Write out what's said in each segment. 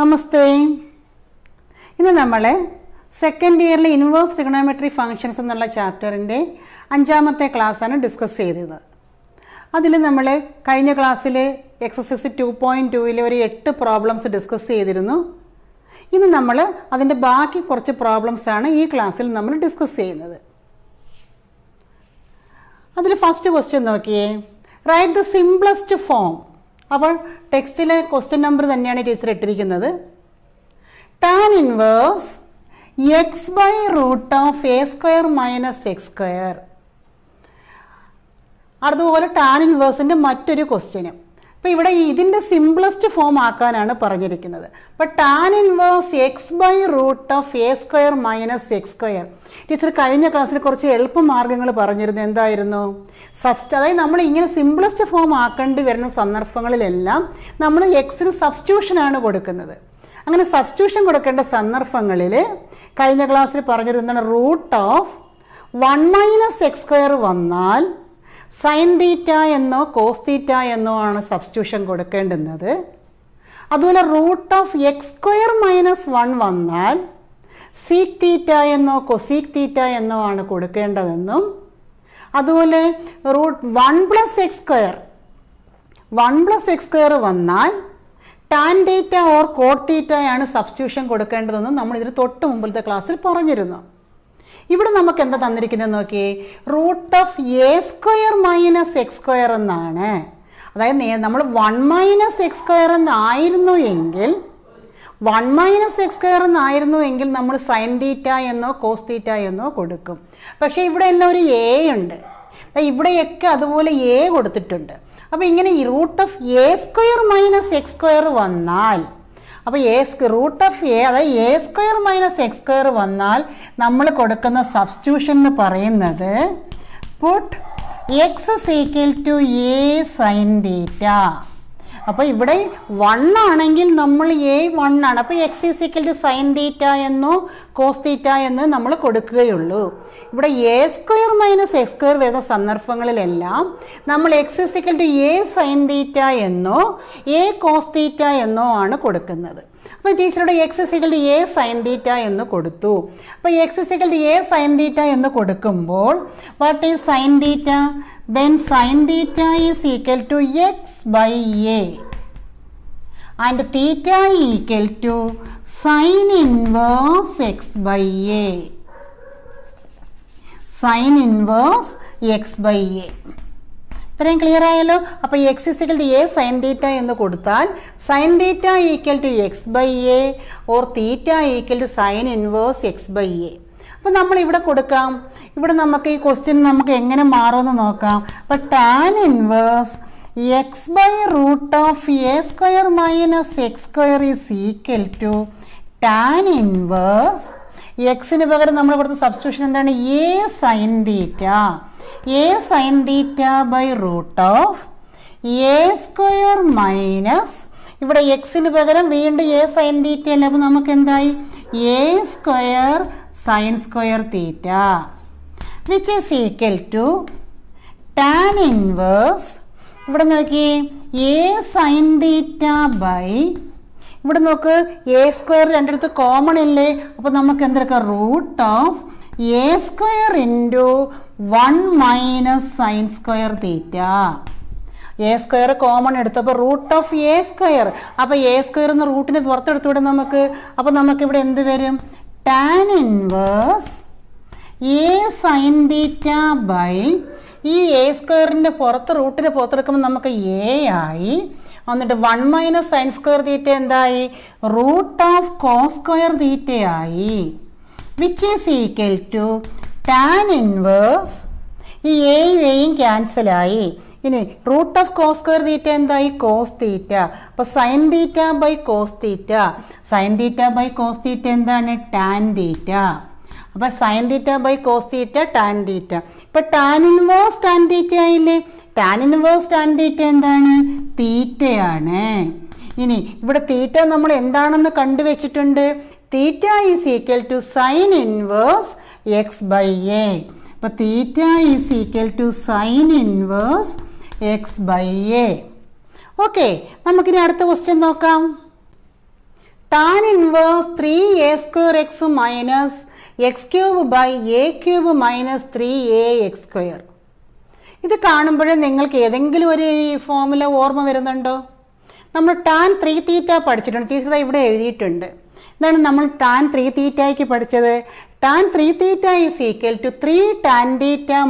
നമസ്തേ. ഇന്ന് നമ്മൾ second ഇയറിലെ inverse trigonometry functions എന്നുള്ള ചാപ്റ്ററിൻ്റെ 5ാമത്തെ ക്ലാസ്സാണ് ഡിസ്കസ് ചെയ്തത്. അതിൽ നമ്മൾ കഴിഞ്ഞ ക്ലാസ്സിൽ എക്സസൈസ് 2.2 ഒരു 8 പ്രോബ്ലംസ് ഡിസ്കസ് ചെയ്തിരുന്നു. ഇന്ന് നമ്മൾ അതിൻ്റെ ബാക്കി കുറച്ച് പ്രോബ്ലംസാണ് ഈ ക്ലാസ്സിൽ നമ്മൾ ഡിസ്കസ് ചെയ്യുന്നത്. അതിൽ ഫസ്റ്റ് ക്വസ്റ്റ്യൻ നോക്കിയേ, റൈറ്റ് ദ സിംപ്ലസ്റ്റ് ഫോം. അപ്പോൾ ടെക്സ്റ്റിലെ ക്വസ്റ്റ്യൻ നമ്പർ തന്നെയാണ് ടീച്ചർ ഇട്ടിരിക്കുന്നത്. Tan inverse x by root of a square minus x square. അതുപോലെ ടാൻ ഇൻവേഴ്സിൻ്റെ മറ്റൊരു ക്വസ്റ്റ്യനും. അപ്പോൾ ഇവിടെ ഇതിൻ്റെ സിംപ്ലസ്റ്റ് ഫോം ആക്കാനാണ് പറഞ്ഞിരിക്കുന്നത്. അപ്പോൾ tan inverse x by root of a square minus x square. Teacher കഴിഞ്ഞ ക്ലാസ്സിൽ കുറച്ച് എളുപ്പമാർഗ്ഗങ്ങൾ പറഞ്ഞിരുന്നു. എന്തായിരുന്നു? അതായത് നമ്മൾ ഇങ്ങനെ സിംപ്ലസ്റ്റ് ഫോം ആക്കേണ്ടി വരുന്ന സന്ദർഭങ്ങളിലെല്ലാം നമ്മൾ എക്സിന് സബ്സ്റ്റിറ്റ്യൂഷനാണ് കൊടുക്കുന്നത്. അങ്ങനെ സബ്സ്റ്റിറ്റ്യൂഷൻ കൊടുക്കേണ്ട സന്ദർഭങ്ങളിൽ കഴിഞ്ഞ ക്ലാസ്സിൽ പറഞ്ഞിരുന്നത് root of 1 minus x square വന്നാൽ സൈൻ തീറ്റ എന്നോ കോസ് തീറ്റ എന്നോ ആണ് സബ്സ്റ്റിറ്റ്യൂഷൻ കൊടുക്കേണ്ടുന്നത്. അതുപോലെ root of x square minus 1 വന്നാൽ സീക് തീറ്റ എന്നോ കൊസീക് തീറ്റ എന്നോ ആണ് കൊടുക്കേണ്ടതെന്നും, അതുപോലെ റൂട്ട് 1 പ്ലസ് എക്സ് സ്ക്വയർ വന്നാൽ ടാൻ തീറ്റ ഓർ കോട്ട് തീറ്റയാണ് സബ്സ്റ്റിറ്റ്യൂഷൻ കൊടുക്കേണ്ടതെന്നും നമ്മൾ ഇതിന് തൊട്ട് മുമ്പിലത്തെ ക്ലാസ്സിൽ പറഞ്ഞിരുന്നു. ഇവിടെ നമുക്ക് എന്താ തന്നിരിക്കുന്നത് നോക്കിയേ, root of a square minus x square എന്നാണ്. അതായത് നമ്മൾ 1 മൈനസ് എക്സ് സ്ക്വയർ എന്നായിരുന്നു എങ്കിൽ നമ്മൾ സൈൻ തീറ്റ എന്നോ കോസ് തീറ്റ എന്നോ കൊടുക്കും. പക്ഷേ ഇവിടെ എല്ലാം ഒരു എ ഉണ്ട്, ഇവിടെയൊക്കെ അതുപോലെ എ കൊടുത്തിട്ടുണ്ട്. അപ്പോൾ ഇങ്ങനെ ഈ root of a square minus x square വന്നാൽ, അപ്പോൾ റൂട്ട് ഓഫ് എ അതായത് a square minus x square വന്നാൽ നമ്മൾ കൊടുക്കുന്ന സബ്സ്റ്റിറ്റ്യൂഷൻ എന്ന് പറയുന്നത് put x is equal to a sine theta. അപ്പോൾ ഇവിടെ 1 ആണെങ്കിൽ നമ്മൾ എ 1 ആണ്. അപ്പോൾ x is equal to sine theta എന്നോ കോസ് തീറ്റ എന്ന് നമ്മൾ കൊടുക്കുകയുള്ളൂ. ഇവിടെ a square minus x square വരുന്ന സന്ദർഭങ്ങളിലെല്ലാം നമ്മൾ x is equal to a sine theta എന്നോ എ കോസ് തീറ്റ എന്നോ ആണ് കൊടുക്കുന്നത്. അപ്പോൾ ടീച്ചറുടെ x is equal to a sine theta എന്ന് കൊടുത്തു. അപ്പോൾ x is equal to a sine theta എന്ന് കൊടുക്കുമ്പോൾ what is sine theta? Then sine theta is equal to x by a and theta equal to sine inverse x by a. Sine inverse x by a. ഇത്രയും clear ആയല്ലോ. അപ്പോൾ x is equal to a sine theta എന്ന് കൊടുത്താൽ sign theta equal to x by a or theta equal to sine inverse x by a. അപ്പോൾ നമ്മൾ ഇവിടെ കൊടുക്കാം. ഇവിടെ നമുക്ക് ഈ ക്വസ്റ്റ്യൻ നമുക്ക് എങ്ങനെ മാറുമെന്ന് നോക്കാം. അപ്പോൾ tan inverse x by root of a square minus x square is equal to tan inverse എക്സിന് പകരം നമ്മൾ കൊടുത്ത സബ്സ്റ്റിറ്റ്യൂഷൻ എന്താണ്? A sine theta. A sine theta by root of a square minus, ഇവിടെ എക്സിന് പകരം വീണ്ടും എ സൈൻ തീറ്റ അല്ലേ, അപ്പോൾ നമുക്ക് എന്തായി? A square sine square theta which is equal to tan inverse, ഇവിടെ നോക്കി എ സൈൻ തീറ്റ ബൈ, ഇവിടെ നോക്ക് എ സ്ക്വയർ രണ്ടിടത്ത് കോമൺ ഇല്ലേ, അപ്പോൾ നമുക്ക് എന്തെടുക്കാം? Root of a square into 1 minus sine square theta. A square common എടുത്തപ്പോൾ റൂട്ട് ഓഫ് എ സ്ക്വയർ, അപ്പോൾ എ സ്ക്വയർ എന്ന് റൂട്ടിന് പുറത്തെടുത്തുവിടെ നമുക്ക്. അപ്പോൾ നമുക്കിവിടെ എന്ത് വരും? Tan inverse a sine theta by, ഈ എ സ്ക്വയറിൻ്റെ പുറത്ത് റൂട്ടിന് പുറത്തെടുക്കുമ്പോൾ നമുക്ക് എ ആയി, എന്നിട്ട് 1 മൈനസ് സൈൻ സ്ക്വയർ തീറ്റ എന്തായി? റൂട്ട് ഓഫ് കോസ് സ്ക്വയർ തീറ്റയായി which is equal to tan inverse, ഈ എയും ക്യാൻസലായി. ഇനി root of cos square theta എന്തായി? Cos theta. അപ്പോൾ sine theta by cos theta, sine theta by cos theta എന്താണ്? Tan theta. അപ്പോൾ sine theta by cos theta tan theta. ഇപ്പോൾ tan inverse tan theta ആയില്ലേ? ടാൻ ഇൻവേഴ്സ് ടാൻ തീറ്റ എന്താണ്? തീറ്റയാണ്. ഇനി ഇവിടെ തീറ്റ നമ്മൾ എന്താണെന്ന് കണ്ടുവച്ചിട്ടുണ്ട്. Theta is equal to sine inverse x by a. അപ്പോൾ theta is equal to sine inverse x by a. Okay, നമുക്കിനി അടുത്ത ക്വസ്റ്റ്യൻ നോക്കാം. Tan inverse 3a² minus x³ minus 3ax². ഇത് കാണുമ്പോഴേ നിങ്ങൾക്ക് ഏതെങ്കിലും ഒരു ഫോമുല ഓർമ്മ വരുന്നുണ്ടോ? നമ്മൾ ടാൻ 3θ പഠിച്ചിട്ടുണ്ട്. ടീച്ചർ ഇവിടെ എഴുതിയിട്ടുണ്ട്. എന്താണ് നമ്മൾ ടാൻ 3θയ്ക്ക് പഠിച്ചത്? Tan 3θ is equal to 3 tan θ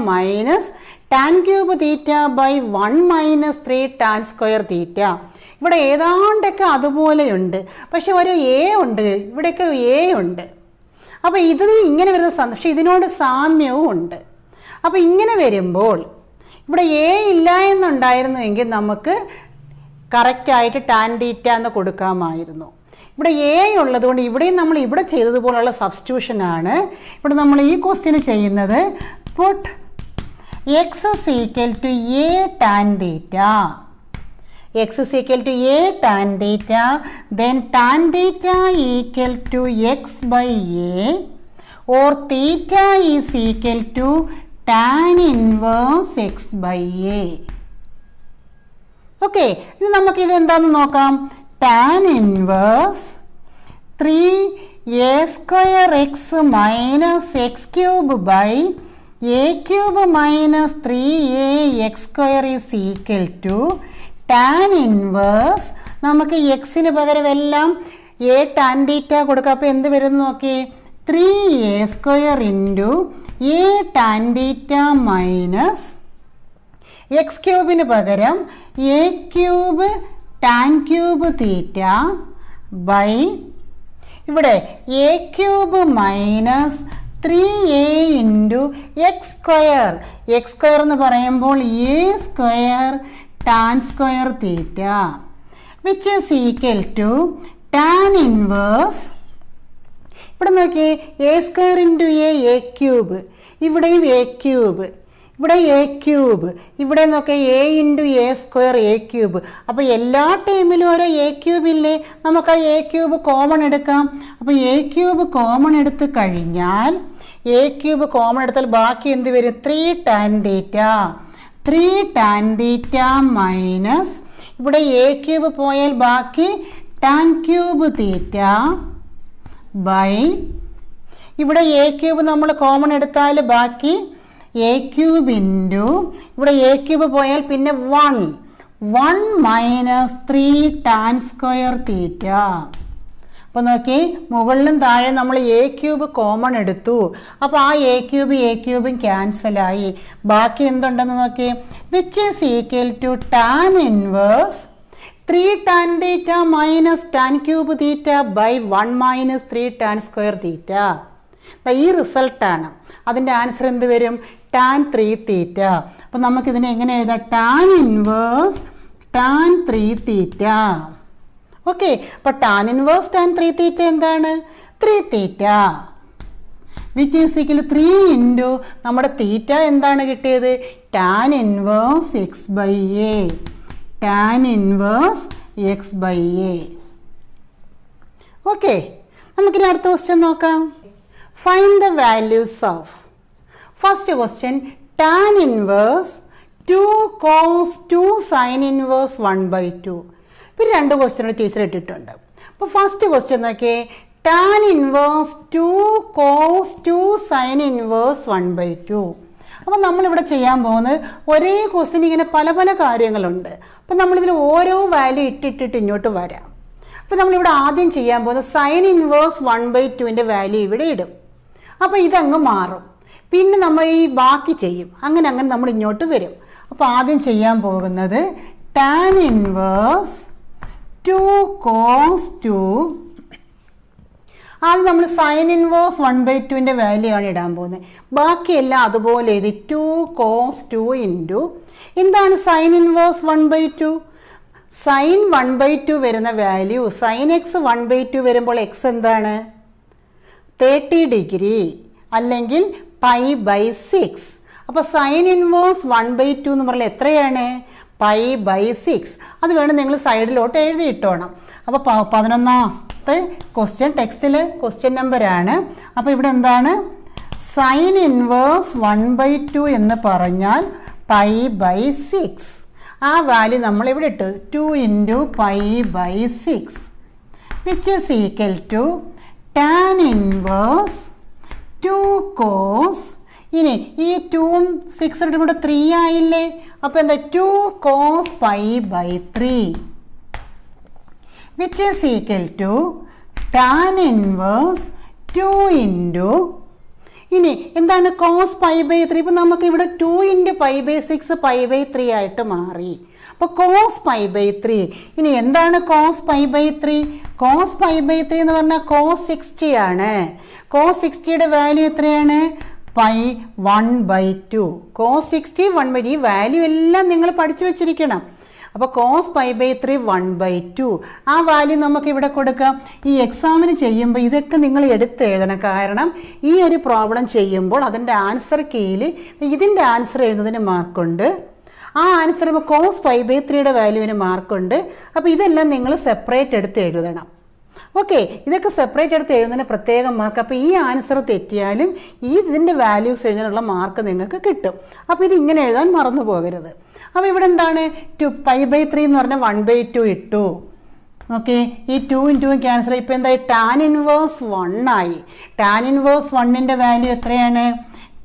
minus tan³ θ/1 minus 3 tan² θ. ഇവിടെ ഏതാണ്ടൊക്കെ അതുപോലെയുണ്ട്, പക്ഷെ ഒരു എ ഉണ്ട്, ഇവിടെയൊക്കെ എ ഉണ്ട്. അപ്പോൾ ഇത് ഇങ്ങനെ വരുന്ന പക്ഷെ ഇതിനോട് സാമ്യവും ഉണ്ട്. അപ്പോൾ ഇങ്ങനെ വരുമ്പോൾ ഇവിടെ എ ഇല്ല എന്നുണ്ടായിരുന്നുവെങ്കിൽ നമുക്ക് കറക്റ്റായിട്ട് ടാൻ θ എന്ന് കൊടുക്കാമായിരുന്നു. ഇവിടെ എ ഉള്ളതുകൊണ്ട് ഇവിടെയും നമ്മൾ ഇവിടെ ചെയ്തതുപോലുള്ള സബ്സ്റ്റിറ്റ്യൂഷനാണ് ഇവിടെ നമ്മൾ ഈ ക്വസ്റ്റ്യന് ചെയ്യുന്നത്. Puttu x is equal to a tan theta. X is equal to a tan theta, then tan theta equal to x by a, or theta is equal to tan inverse x by a. Okay, ഇനി നമുക്ക് ഇത് എന്താണെന്ന് നോക്കാം. tan inverse 3a² minus x³ by a³ minus 3ax² is equal to tan inverse. നമുക്ക് എക്സിന് പകരം എല്ലാം a tan θ കൊടുക്കാം. അപ്പോൾ എന്ത് വരും നോക്കി, 3a² into a tan θ minus x³ പകരം a³ tan³ θ ബൈ ഇവിടെ a³ minus 3a into x² എന്ന് പറയുമ്പോൾ a² tan² θ which is equal to tan inverse. ഇവിടെ നോക്കിയേ a² ഇൻറ്റു a³ ഇവിടെയും a³, ഇവിടെ a³, ഇവിടെ നോക്കിയാൽ a ഇൻറ്റു a² a³. അപ്പോൾ എല്ലാ ടൈമിലും ഓരോ a³ ഇല്ലേ, നമുക്ക് ആ a³ കോമൺ എടുക്കാം. അപ്പോൾ a³ കോമൺ എടുത്ത് കഴിഞ്ഞാൽ a³ കോമൺ എടുത്താൽ ബാക്കി എന്ത് വരും, 3 tan θ മൈനസ് ഇവിടെ a³ പോയാൽ ബാക്കി tan³ θ ബൈ ഇവിടെ a³ നമ്മൾ കോമൺ എടുത്താൽ ബാക്കി a³ ഇൻറ്റു ഇവിടെ a³ പോയാൽ പിന്നെ 1 മൈനസ് 3 tan² θ. അപ്പോൾ നോക്കി മുകളിലും താഴെ നമ്മൾ a³ കോമൺ എടുത്തു. അപ്പോൾ ആ a³ ക്യാൻസലായി. ബാക്കി എന്തുണ്ടെന്ന് നോക്കി, which is equal to tan inverse 3 tan θ minus tan³ θ by 1 minus 3 tan² θ. ഈ റിസൾട്ടാണ്. അതിൻ്റെ ആൻസർ എന്ത് വരും, tan 3 θ. അപ്പോൾ നമുക്കിതിനെ എങ്ങനെ എഴുതാം, ടാൻ ഇൻവേഴ്സ് tan 3 θ. ഓക്കെ, അപ്പോൾ ടാൻ ഇൻവേഴ്സ് tan 3 θ എന്താണ്, 3 θ വിച്ച് ഈസ് ഈക്വൽ 3 ഇൻറ്റു നമ്മുടെ തീറ്റ എന്താണ് കിട്ടിയത്, tan inverse x by a. Tan inverse x by a. Okay, നമുക്കിനി അടുത്ത ക്വസ്റ്റ്യൻ നോക്കാം. Find the values of first question tan inverse 2 cos 2 sine inverse 1/2. ഇപ്പം രണ്ട് question teacher ഇട്ടിട്ടുണ്ട്. അപ്പോൾ ഫസ്റ്റ് ക്വസ്റ്റ്യൻ നോക്കിയേ, tan inverse 2 cos 2 sine inverse 1/2. അപ്പോൾ നമ്മളിവിടെ ചെയ്യാൻ പോകുന്നത് ഒരേ ക്വസ്റ്റ്യൻ ഇങ്ങനെ പല പല കാര്യങ്ങളുണ്ട്. അപ്പോൾ നമ്മളിതിൽ ഓരോ വാല്യൂ ഇട്ടിട്ട് ഇങ്ങോട്ട് വരാം. അപ്പോൾ നമ്മളിവിടെ ആദ്യം ചെയ്യാൻ പോകുന്നത് സൈൻ ഇൻവേഴ്സ് 1/2ൻ്റെ വാല്യൂ ഇവിടെ ഇടും. അപ്പോൾ ഇതങ്ങ് മാറും. പിന്നെ നമ്മൾ ഈ ബാക്കി ചെയ്യും. അങ്ങനെ നമ്മൾ ഇങ്ങോട്ട് വരും. അപ്പോൾ ആദ്യം ചെയ്യാൻ പോകുന്നത് ടാൻ ഇൻവേഴ്സ് 2 cos 2. ആദ്യം നമ്മൾ സൈൻ ഇൻവേഴ്സ് 1/2ൻ്റെ വാല്യൂ ആണ് ഇടാൻ പോകുന്നത്. ബാക്കിയെല്ലാം അതുപോലെ എഴുതി 2 cos 2 ഇൻറ്റു എന്താണ് സൈൻ ഇൻവേഴ്സ് 1/2. സൈൻ 1/2 വരുന്ന വാല്യൂ സൈൻ എക്സ് 1/2 വരുമ്പോൾ എക്സ് എന്താണ് 30 ഡിഗ്രി അല്ലെങ്കിൽ π/6. അപ്പോൾ സൈൻ ഇൻവേഴ്സ് 1/2 എന്ന് പറഞ്ഞാൽ എത്രയാണ്, π/6. അത് വേണം നിങ്ങൾ സൈഡിലോട്ട് എഴുതിയിട്ടോണം. അപ്പോൾ 11ാമത്തെ ക്വസ്റ്റ്യൻ ടെക്സ്റ്റിൽ ക്വസ്റ്റ്യൻ നമ്പറാണ്. അപ്പോൾ ഇവിടെ എന്താണ് സൈൻ ഇൻവേഴ്സ് 1/2 എന്ന് പറഞ്ഞാൽ π/6. ആ വാല്യൂ നമ്മൾ ഇവിടെ ഇട്ടു 2 into π/6. which is equal to tan inverse 2 cos. ഇനി ഈ 2ഉം 6 കൂടെ 3 ആയില്ലേ? അപ്പോൾ എന്താ 2 cos pi by 3 which is equal to tan inverse 2 into. ഇനി എന്താണ് കോസ് പൈ ബൈ 3? ഇപ്പം നമുക്ക് ഇവിടെ 2 into pi by 6 pi by 3 ആയിട്ട് മാറി. അപ്പോൾ കോസ് പൈ ബൈ 3. ഇനി എന്താണ് cos pi by 3? Cos pi by 3 എന്ന് പറഞ്ഞാൽ കോസ് 60 ആണ്. കോസ് 60യുടെ വാല്യൂ എത്രയാണ്? പൈ 1/2. കോസ് 60 1/2. ഈ വാല്യൂ എല്ലാം നിങ്ങൾ പഠിച്ചു വെച്ചിരിക്കണം. അപ്പോൾ കോസ് പൈ ബൈ 3 1/2. ആ വാല്യൂ നമുക്ക് ഇവിടെ കൊടുക്കാം. ഈ എക്സാമിന് ചെയ്യുമ്പോൾ ഇതൊക്കെ നിങ്ങൾ എടുത്തെഴുതണം. കാരണം ഈ ഒരു പ്രോബ്ലം ചെയ്യുമ്പോൾ അതിൻ്റെ ആൻസർ കീയിൽ ഇതിൻ്റെ ആൻസർ എഴുതുന്നതിന് മാർക്കുണ്ട്. ആ ആൻസർ ഇപ്പോൾ കോസ് പൈ ബൈ 3യുടെ വാല്യൂവിന് മാർക്കുണ്ട്. അപ്പോൾ ഇതെല്ലാം നിങ്ങൾ സെപ്പറേറ്റ് എടുത്ത് എഴുതണം. ഓക്കെ, ഇതൊക്കെ സെപ്പറേറ്റ് എടുത്ത് എഴുതുന്നതിന് പ്രത്യേകം മാർക്ക്. അപ്പോൾ ഈ ആൻസർ തെറ്റിയാലും ഇതിൻ്റെ വാല്യൂസ് എഴുതാനുള്ള മാർക്ക് നിങ്ങൾക്ക് കിട്ടും. അപ്പോൾ ഇത് ഇങ്ങനെ എഴുതാൻ മറന്നു പോകരുത്. അപ്പോൾ ഇവിടെ എന്താണ്? പൈ ബൈ 3 എന്ന് പറഞ്ഞാൽ 1/2 ഇട്ടു. ഓക്കെ, ഈ 2 ഇൻറ്റും ക്യാൻസൽ. ഇപ്പോൾ എന്തായി? ടാൻ ഇൻവേഴ്സ് 1 ആയി. ടാൻ ഇൻവേഴ്സ് 1ൻ്റെ വാല്യൂ എത്രയാണ്?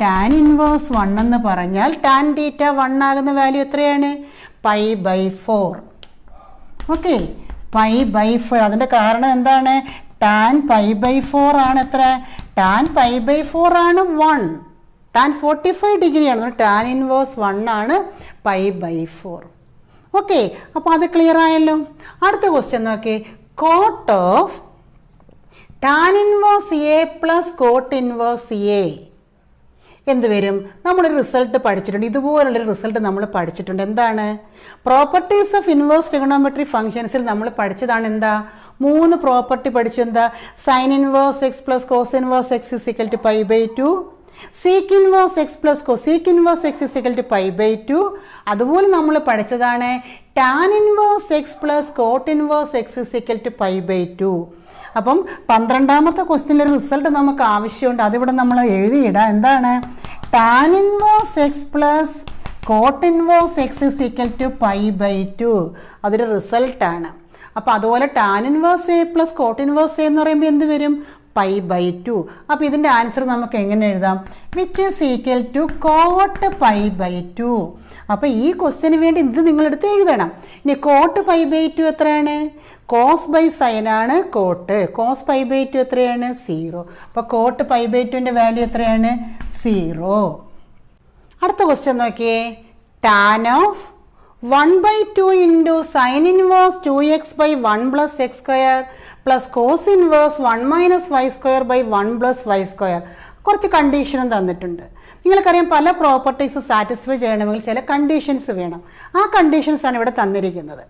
ടാൻ ഇൻവേഴ്സ് 1 എന്ന് പറഞ്ഞാൽ ടാൻ തീറ്റ 1 ആകുന്ന വാല്യൂ എത്രയാണ്? Pi by 4. Okay, pi by 4. അതിൻ്റെ കാരണം എന്താണ്? ടാൻ പൈ ബൈ 4 ആണ്. എത്ര? ടാൻ പൈ ബൈ 4 ആണ് 1. ടാൻ 45 ഡിഗ്രിയാണ്. ടാൻ ഇൻവേഴ്സ് 1 ആണ് പൈ ബൈ 4. ഓക്കെ, അപ്പോൾ അത് ക്ലിയർ ആയല്ലോ. അടുത്ത ക്വസ്റ്റ്യൻ നോക്കി. Cot of tan inverse A plus cot inverse a എന്ത് വരും? നമ്മളൊരു റിസൾട്ട് പഠിച്ചിട്ടുണ്ട്. ഇതുപോലുള്ളൊരു റിസൾട്ട് നമ്മൾ പഠിച്ചിട്ടുണ്ട്. എന്താണ്? പ്രോപ്പർട്ടീസ് ഓഫ് ഇൻവേഴ്സ് ട്രിഗണോമെട്രി ഫംഗ്ഷൻസിൽ നമ്മൾ പഠിച്ചതാണ്. എന്താ? 3 പ്രോപ്പർട്ടി പഠിച്ചു. എന്താ? Sine inverse x plus cos inverse x is equal to pi by 2, sec inverse x plus cosec inverse x is equal to pi by 2. അതുപോലെ നമ്മൾ പഠിച്ചതാണ് tan inverse x plus cot inverse x is equal to pi by 2. അപ്പം 12ാമത്തെ ക്വസ്റ്റ്യനിലൊരു result നമുക്ക് ആവശ്യമുണ്ട്. അതിവിടെ നമ്മൾ എഴുതിയിടാം. എന്താണ്? Tan inverse x plus cot inverse x is equal to pi by 2. അതൊരു റിസൾട്ടാണ്. അപ്പോൾ അതുപോലെ tan inverse A plus cot inverse A എന്ന് പറയുമ്പോൾ എന്ത് വരും? Pi by 2. അപ്പോൾ ഇതിൻ്റെ ആൻസർ നമുക്ക് എങ്ങനെ എഴുതാം? Which is equal to cot pi by 2. അപ്പോൾ ഈ ക്വസ്റ്റ്യന് വേണ്ടി ഇത് നിങ്ങളെടുത്ത് എഴുതണം. ഇനി കോട്ട് പൈ ബൈ 2 എത്രയാണ്? കോസ് ബൈ സൈൻ ആണ് കോട്ട്. കോസ് പൈ ബൈ 2 എത്രയാണ്? 0. അപ്പോൾ കോട്ട് പൈ ബൈ 2ൻ്റെ വാല്യൂ എത്രയാണ്? 0. അടുത്ത ക്വസ്റ്റ്യൻ നോക്കിയേ. Tan of 1/2 into sine inverse 2x by 1 plus x square plus cos inverse 1 minus y square by 1 plus y square. കുറച്ച് കണ്ടീഷനും തന്നിട്ടുണ്ട്. നിങ്ങൾക്കറിയാം പല പ്രോപ്പർട്ടീസ് സാറ്റിസ്ഫൈ ചെയ്യണമെങ്കിൽ ചില കണ്ടീഷൻസ് വേണം. ആ കണ്ടീഷൻസാണ് ഇവിടെ തന്നിരിക്കുന്നത്.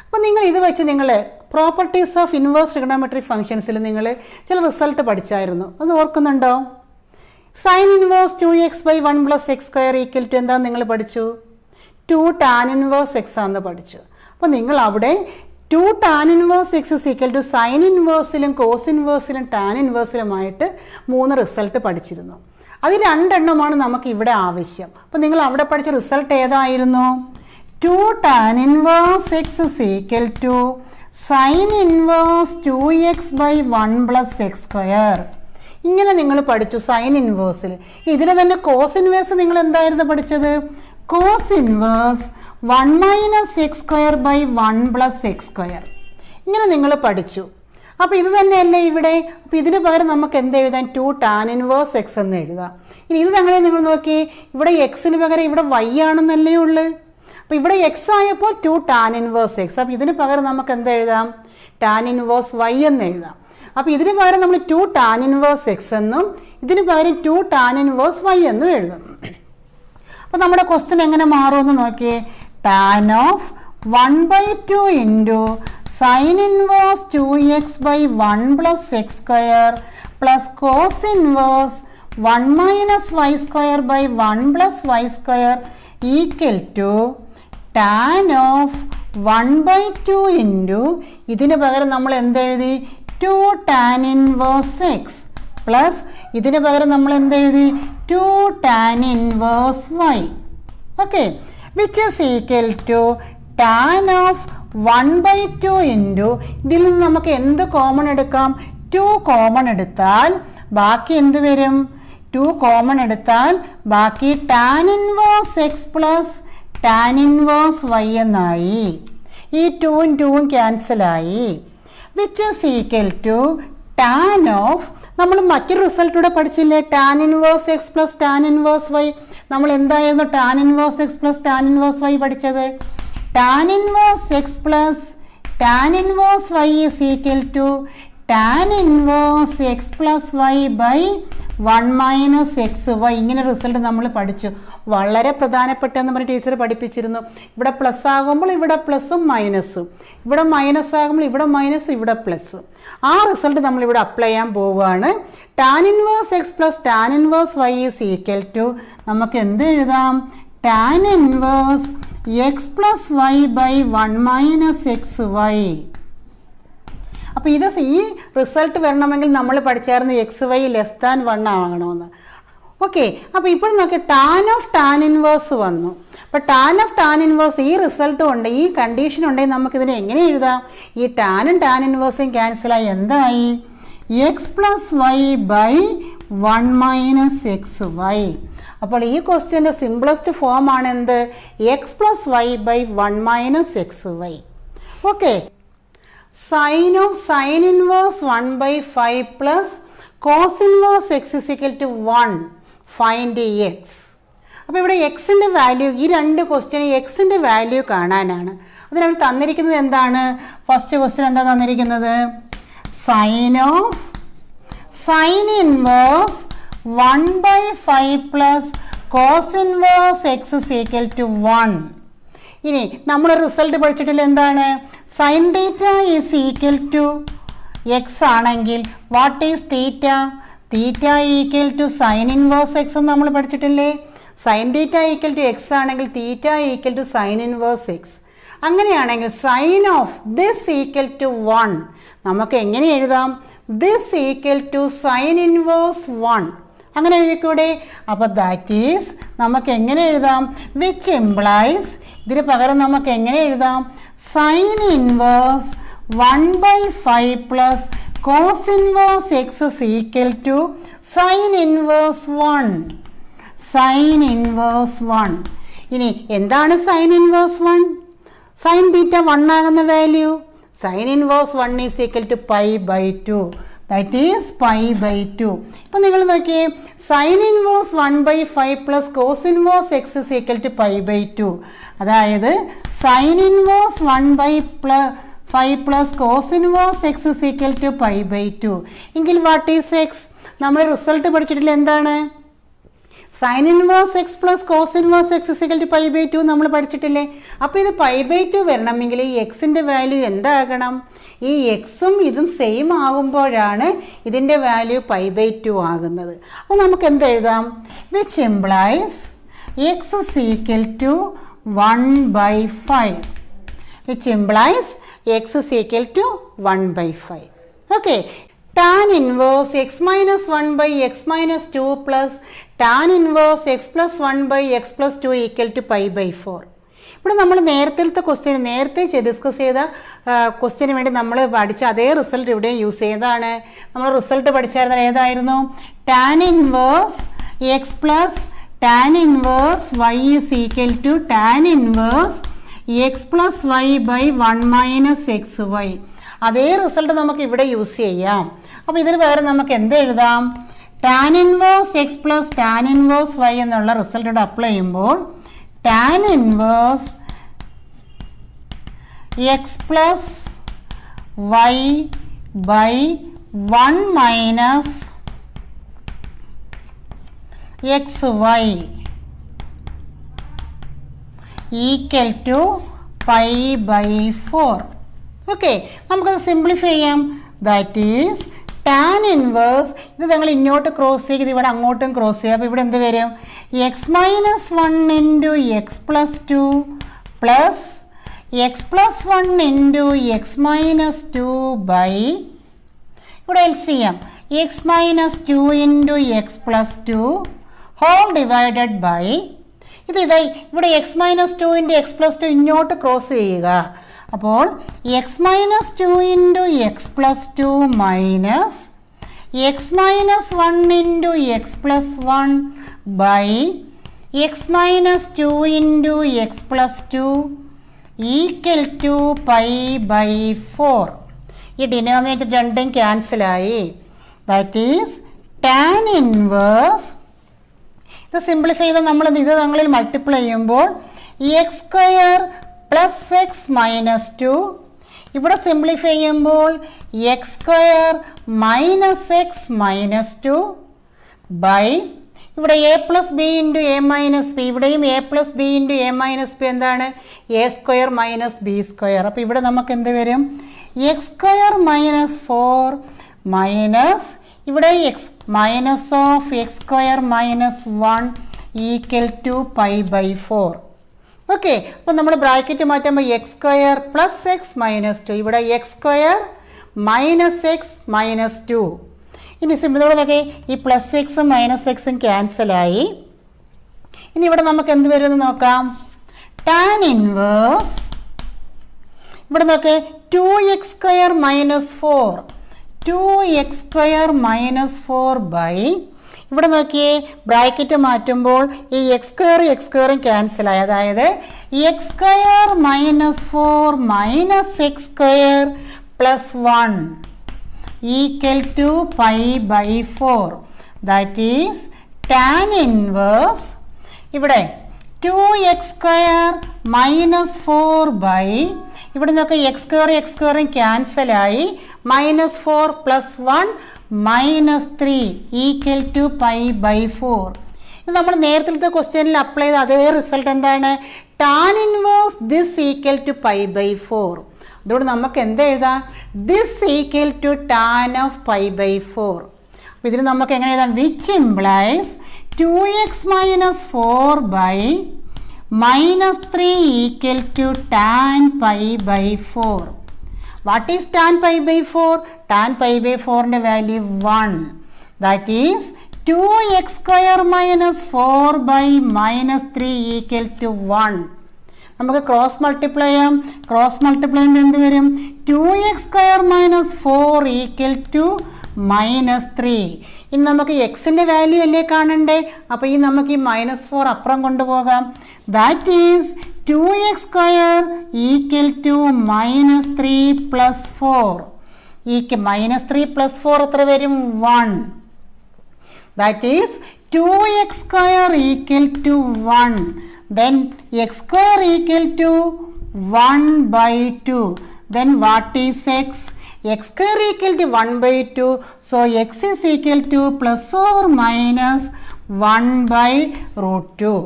അപ്പോൾ നിങ്ങൾ ഇത് വെച്ച് നിങ്ങൾ പ്രോപ്പർട്ടീസ് ഓഫ് ഇൻവേഴ്സ് ട്രിഗണോമെട്രി ഫംഗ്ഷൻസിൽ നിങ്ങൾ ചില റിസൾട്ട് പഠിച്ചായിരുന്നു. അത് ഓർക്കുന്നുണ്ടോ? Sine inverse 2x by 1 plus x square equal to എന്താ നിങ്ങൾ പഠിച്ചു? 2 ടാൻ ഇൻവേഴ്സ് എക്സ് ആണെന്ന് പഠിച്ചു. അപ്പോൾ നിങ്ങൾ അവിടെ 2 tan inverse x is equal to sine ഇൻവേഴ്സിലും കോസ് ഇൻവേഴ്സിലും ടാൻ ഇൻവേഴ്സിലുമായിട്ട് 3 റിസൾട്ട് പഠിച്ചിരുന്നു. അത് 2 എണ്ണമാണ് നമുക്ക് ഇവിടെ ആവശ്യം. അപ്പോൾ നിങ്ങൾ അവിടെ പഠിച്ച റിസൾട്ട് ഏതായിരുന്നു? 2 tan inverse x is equal to sine inverse 2x by 1 plus x square. ഇങ്ങനെ നിങ്ങൾ പഠിച്ചു സൈൻ ഇൻവേഴ്സിൽ. ഇതിന് തന്നെ കോസ് ഇൻവേഴ്സ് നിങ്ങൾ എന്തായിരുന്നു പഠിച്ചത്? Cos inverse 1 minus x square by 1 plus x square. ഇങ്ങനെ നിങ്ങൾ പഠിച്ചു. അപ്പോൾ ഇത് തന്നെയല്ലേ ഇവിടെ? അപ്പോൾ ഇതിന് പകരം നമുക്ക് എന്ത് എഴുതാൻ? 2 ടാൻ ഇൻവേഴ്സ് എക്സ് എന്ന് എഴുതാം. ഇനി ഇത് തങ്ങളെ നിങ്ങൾ നോക്കി, ഇവിടെ എക്സിന് പകരം ഇവിടെ വൈ ആണെന്നല്ലേ ഉള്ളു. അപ്പോൾ ഇവിടെ എക്സ് ആയപ്പോൾ 2 ടാൻ ഇൻവേഴ്സ് എക്സ്. അപ്പോൾ ഇതിന് പകരം നമുക്ക് എന്ത് എഴുതാം? ടാൻ ഇൻവേഴ്സ് വൈ എന്ന് എഴുതാം. അപ്പോൾ ഇതിന് പകരം നമ്മൾ 2 ടാൻ ഇൻവേഴ്സ് എക്സ് എന്നും ഇതിന് പകരം 2 ടാൻ ഇൻവേഴ്സ് വൈ എന്നും എഴുതും. അപ്പോൾ നമ്മുടെ ക്വസ്റ്റ്യൻ എങ്ങനെ മാറുമെന്ന് നോക്കിയേ. Tan of 1/2 into sine inverse 2x by 1 plus x square plus cos inverse 1 minus y square by 1 plus y square equal to tan of 1/2 into ഇതിന് പകരം നമ്മൾ എന്തെഴുതി? 2 ടാൻ ഇൻവേഴ്സ് എക്സ് പ്ലസ് ഇതിന് പകരം നമ്മൾ എന്തെഴുതി? 2 tan inverse y. Okay, which is equal to tan of 1/2 into ഇതിൽ നിന്ന് നമുക്ക് എന്ത് കോമൺ എടുക്കാം? 2 കോമൺ എടുത്താൽ ബാക്കി എന്ത് വരും? 2 കോമൺ എടുത്താൽ ബാക്കി tan inverse x plus tan inverse y എന്നായി. ഈ 2ഉം 2ഉം ക്യാൻസലായി. Which is equal to tan of, നമ്മൾ മറ്റൊരു റിസൾട്ടൂടെ പഠിച്ചില്ലേ? tan inverse x plus tan inverse y. നമ്മൾ എന്തായിരുന്നു tan inverse x plus tan inverse y പഠിച്ചത്? tan inverse x plus tan inverse y is equal to tan inverse x plus y by 1 minus x y. ഇങ്ങനെ result നമ്മൾ പഠിച്ചു. വളരെ പ്രധാനപ്പെട്ടെന്ന് പറഞ്ഞ teacher പഠിപ്പിച്ചിരുന്നു. ഇവിടെ plus ആകുമ്പോൾ ഇവിടെ പ്ലസും മൈനസും, ഇവിടെ മൈനസ് ആകുമ്പോൾ ഇവിടെ മൈനസ് ഇവിടെ പ്ലസ്. ആ റിസൾട്ട് നമ്മളിവിടെ അപ്ലൈ ചെയ്യാൻ പോവുകയാണ്. tan inverse x plus tan inverse y is equal to, നമുക്ക് എന്ത് എഴുതാം? tan inverse x plus y by 1 minus x y. അപ്പോൾ ഇത് ഈ റിസൾട്ട് വരണമെങ്കിൽ നമ്മൾ പഠിച്ചായിരുന്നു എക്സ് വൈ ലെസ് ദാൻ 1 ആകണമെന്ന്. ഓക്കെ, അപ്പോൾ ഇപ്പോൾ നമുക്ക് tan ഓഫ് tan ഇൻവേഴ്സ് വന്നു. അപ്പോൾ tan ഓഫ് tan ഇൻവേഴ്സ് ഈ റിസൾട്ടും ഉണ്ട്, ഈ കണ്ടീഷൻ ഉണ്ടെങ്കിൽ നമുക്കിതിനെ എങ്ങനെ എഴുതാം? ഈ ടാനും tan ഇൻവേഴ്സും ക്യാൻസലായി എന്തായി? X plus y by 1 minus x y. അപ്പോൾ ഈ ക്വസ്റ്റ്യൻ്റെ സിംപ്ലസ്റ്റ് ഫോം ആണ് എന്ത്? X plus y by 1 minus x y. Okay, sine of sine inverse 1/5 plus cos inverse x is equal to 1. Find x. അപ്പോൾ ഇവിടെ എക്സിൻ്റെ വാല്യൂ, ഈ രണ്ട് ക്വസ്റ്റ്യൻ എക്സിൻ്റെ വാല്യൂ കാണാനാണ്. അതിനവർ തന്നിരിക്കുന്നത് എന്താണ്? ഫസ്റ്റ് ക്വസ്റ്റ്യൻ എന്താ തന്നിരിക്കുന്നത്? Sine of sine inverse 1/5 plus cos inverse x is equal to 1. ഇനി നമ്മൾ റിസൾട്ട് പഠിച്ചിട്ടില്ല എന്താണ്? Sine theta is equal to x ആണെങ്കിൽ what is theta? Theta equal to sine inverse x എന്ന് നമ്മൾ പഠിച്ചിട്ടില്ലേ? Sine theta equal to x ആണെങ്കിൽ theta equal to sine inverse x. അങ്ങനെയാണെങ്കിൽ sine of this equal to 1 നമുക്ക് എങ്ങനെ എഴുതാം? This equal to sine inverse 1. അങ്ങനെ എഴുതിക്കൂടെ? അപ്പോൾ ദാറ്റ് ഈസ് നമുക്ക് എങ്ങനെ എഴുതാം? വിച്ച് ഇംപ്ലൈസ്, ഇതിന് പകരം നമുക്ക് എങ്ങനെ എഴുതാം? Sine inverse 1/5 plus cos inverse x is equal to sine inverse 1. Sine inverse 1. ഇനി എന്താണ് സൈൻ ഇൻവേഴ്സ് 1? സൈൻ തീറ്റ 1 ആകുന്ന value. Sine inverse 1 is equal to π/2. That is π/2. ഇപ്പം നിങ്ങൾ നോക്കിയേ, sine inverse 1/5 plus cos inverse x is equal to π/2. അതായത് sine inverse 1/5 plus cos inverse x is equal to π/2. എങ്കിൽ what is x? നമ്മൾ result പഠിച്ചിട്ടില്ല എന്താണ്? Sine inverse x plus cos inverse x is equal to π/2 നമ്മൾ പഠിച്ചിട്ടില്ലേ? അപ്പോൾ ഇത് π/2 വരണമെങ്കിൽ ഈ എക്സിൻ്റെ വാല്യൂ എന്താകണം? ഈ എക്സും ഇതും സെയിം ആകുമ്പോഴാണ് ഇതിൻ്റെ വാല്യൂ π/2 ആകുന്നത്. അപ്പോൾ നമുക്ക് എന്തെഴുതാം? Which implies x is equal to 1/5. Which implies x is equal to 1/5. Okay, tan inverse x minus 1/x minus 2 plus tan inverse x plus 1/x plus 2 equal to π/4. ഇവിടെ നമ്മൾ നേരത്തെ ഡിസ്കസ് ചെയ്ത ക്വസ്റ്റ്യന് വേണ്ടി നമ്മൾ പഠിച്ച അതേ റിസൾട്ട് ഇവിടെ use ചെയ്തതാണ്. നമ്മൾ റിസൾട്ട് പഠിച്ചായിരുന്നത് ഏതായിരുന്നു? tan inverse x plus tan inverse y is equal to tan inverse x plus y by 1 minus x y. അതേ റിസൾട്ട് നമുക്ക് ഇവിടെ യൂസ് ചെയ്യാം. അപ്പോൾ ഇതിന് പകരം നമുക്ക് എന്ത് എഴുതാം? tan inverse x plus tan inverse y എന്നുള്ള റിസൾട്ട് ഇവിടെ അപ്ലൈ ചെയ്യുമ്പോൾ tan inverse x plus y by 1 minus x y equal to π/4. Okay, നമുക്കത് സിംപ്ലിഫൈ ചെയ്യാം. ദാറ്റ് ഈസ് tan ഇൻവേഴ്സ്, ഇത് നിങ്ങൾ ഇങ്ങോട്ട് ക്രോസ് ചെയ്ത് ഇവിടെ അങ്ങോട്ടും ക്രോസ് ചെയ്യുക. അപ്പോൾ ഇവിടെ എന്ത് വരും? X minus 1 into x plus 2 plus x plus 1 into x minus 2 by, ഇവിടെ LCM x minus 2 into x plus 2 whole divided by, ഇത് ഇവിടെ x minus 2 into x plus 2 ഇങ്ങോട്ട് ക്രോസ് ചെയ്യുക. അപ്പോൾ x minus 2 into x plus 2 minus x minus 1 into x plus 1 by x minus 2 into x plus 2 equal to pi by 4. ഈ denominator രണ്ടും ക്യാൻസലായി. That is tan inverse, ഇത് simplify ചെയ്താൽ നമ്മൾ ഇത് തങ്ങളിൽ മൾട്ടിപ്ലൈ ചെയ്യുമ്പോൾ x square plus x minus 2, ഇവിടെ സിംപ്ലിഫൈ ചെയ്യുമ്പോൾ x square minus x minus 2 by ഇവിടെ a plus b into a minus b, ഇവിടെയും a plus b into a minus b എന്താണ് a square minus b square. അപ്പോൾ ഇവിടെ നമുക്ക് എന്ത് വരും എക്സ് സ്ക്വയർ മൈനസ് 4 മൈനസ് ഇവിടെ x minus of x square minus 1 equal to pi by 4. Okay, അപ്പോൾ നമ്മൾ ബ്രാക്കറ്റ് മാറ്റുമ്പോൾ x square plus x minus 2, ഇവിടെ x square minus x minus 2. ഇനി സിമ്പിളോടൊക്കെ ഈ പ്ലസ് എക്സും മൈനസ് എക്സും ക്യാൻസലായി. ഇനി ഇവിടെ നമുക്ക് എന്ത് വരുമെന്ന് നോക്കാം. ടാൻ ഇൻവേഴ്സ് ഇവിടെ നോക്കേ 2x square minus 4, 2x square minus 4 by ഇവിടെ നോക്കിയേ ബ്രാക്കറ്റ് മാറ്റുമ്പോൾ ഈ എക്സ് സ്ക്വയറും ക്യാൻസലായി. അതായത് x square minus 4 minus x square plus 1 equal to pi by 4. That is tan inverse ഇവിടെ 2x സ്ക്വയർ മൈനസ് 4 ബൈ ഇവിടെ നോക്കാം എക്സ് സ്ക്വയറും ക്യാൻസലായി minus 4 plus 1 minus 3 equal to pi by 4. ഇത് നമ്മൾ നേരത്തെ ക്വസ്റ്റ്യനിൽ അപ്ലൈ ചെയ്ത അതേ റിസൾട്ട് എന്താണ് tan inverse this equal to pi by 4. അതുകൊണ്ട് നമുക്ക് എന്ത് എഴുതാം this equal to tan of pi by 4. അപ്പോൾ ഇതിന് നമുക്ക് എങ്ങനെ എഴുതാം which implies 2x minus 4 by minus 3 equal to tan pi by 4. What is tan pi by 4? Tan pi by 4ൻ്റെ value 1. That is 2x square minus 4 by minus 3 equal to 1. നമുക്ക് cross multiply ചെയ്യാം. Cross multiply ചെയ്യുമ്പോൾ എന്ത് വരും 2x square minus 4 equal to minus 3. ഇനി നമുക്ക് എക്സിൻ്റെ value അല്ലേ കാണണ്ടേ, അപ്പോൾ ഈ നമുക്ക് ഈ മൈനസ് 4 അപ്പുറം കൊണ്ടുപോകാം. That is 2x square equal to minus 3 plus 4. ഈ മൈനസ് 3 പ്ലസ് 4 എത്ര വരും 1. That is 2x square equal to 1. then x square equal to 1 by 2. then what is x? x square equal to 1 by 2. so x is equal to plus or minus 1 by root 2.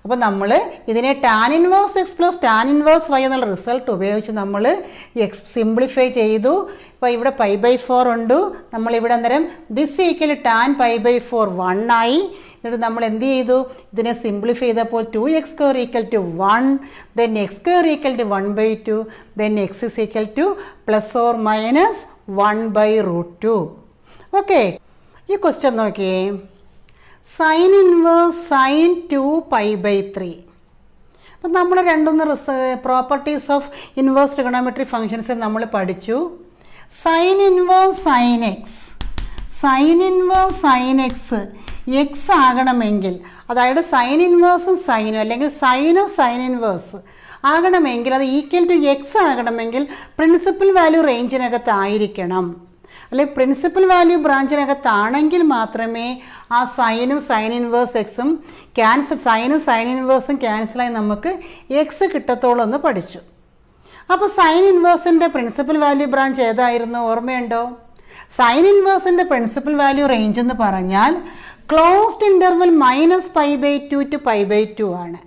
അപ്പോൾ നമ്മൾ ഇതിനെ tan inverse x plus tan inverse y എന്നുള്ള result ഉപയോഗിച്ച് നമ്മൾ X simplify ചെയ്തു. ഇപ്പോൾ ഇവിടെ pi by 4 ഉണ്ട്. നമ്മളിവിടെ അന്നേരം this equal tan pi by 4 1 ആയി. എന്നിട്ട് നമ്മൾ എന്ത് ചെയ്തു ഇതിനെ സിംപ്ലിഫൈ ചെയ്തപ്പോൾ 2x square equal to 1, then x square equal to 1 by 2, then x is equal to plus or minus 1 by root 2. Okay, ഈ ക്വസ്റ്റ്യൻ നോക്കിയേ sine inverse sine 2 pi by 3. അപ്പം നമ്മൾ രണ്ടൊന്ന് properties of inverse trigonometry functions നമ്മൾ പഠിച്ചു. Sine inverse sine x, sine inverse sine x x ആകണമെങ്കിൽ, അതായത് sign ഇൻവേഴ്സും സൈനും അല്ലെങ്കിൽ സൈനും സൈൻ ഇൻവേഴ്സ് ആകണമെങ്കിൽ അത് ഈക്വൽ ടു എക്സ് ആകണമെങ്കിൽ പ്രിൻസിപ്പൽ വാല്യൂ റേഞ്ചിനകത്ത് ആയിരിക്കണം. അല്ലെങ്കിൽ പ്രിൻസിപ്പൽ വാല്യൂ ബ്രാഞ്ചിനകത്താണെങ്കിൽ മാത്രമേ ആ സൈനും സൈൻ ഇൻവേഴ്സ് എക്സും സൈനും സൈൻ ഇൻവേഴ്സും ക്യാൻസലായി നമുക്ക് എക്സ് കിട്ടത്തോളം എന്ന് പഠിച്ചു. അപ്പോൾ സൈൻ ഇൻവേഴ്സിൻ്റെ പ്രിൻസിപ്പൽ വാല്യൂ ബ്രാഞ്ച് ഏതായിരുന്നു ഓർമ്മയുണ്ടോ? സൈൻ ഇൻവേഴ്സിൻ്റെ പ്രിൻസിപ്പൽ വാല്യൂ റേഞ്ച് എന്ന് പറഞ്ഞാൽ closed interval minus pi by 2 to pi by 2 ആണ്.